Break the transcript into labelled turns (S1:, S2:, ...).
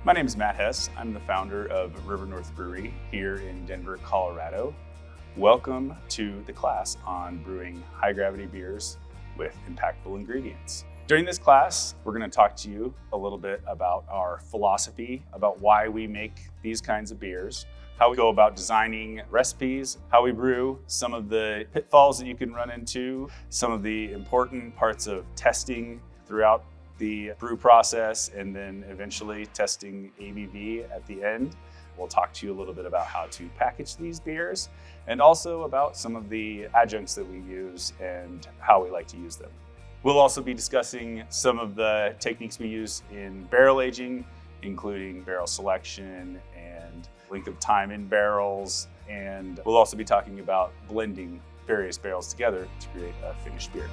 S1: My name is Matt Hess. I'm the founder of River North Brewery here in Denver, Colorado. Welcome to the class on brewing high gravity beers with impactful ingredients. During this class, we're going to talk to you a little bit about our philosophy, about why we make these kinds of beers, how we go about designing recipes, how we brew, some of the pitfalls that you can run into, some of the important parts of testing throughout the brew process, and then eventually testing ABV at the end. We'll talk to you a little bit about how to package these beers and also about some of the adjuncts that we use and how we like to use them. We'll also be discussing some of the techniques we use in barrel aging, including barrel selection and length of time in barrels. And we'll also be talking about blending various barrels together to create a finished beer.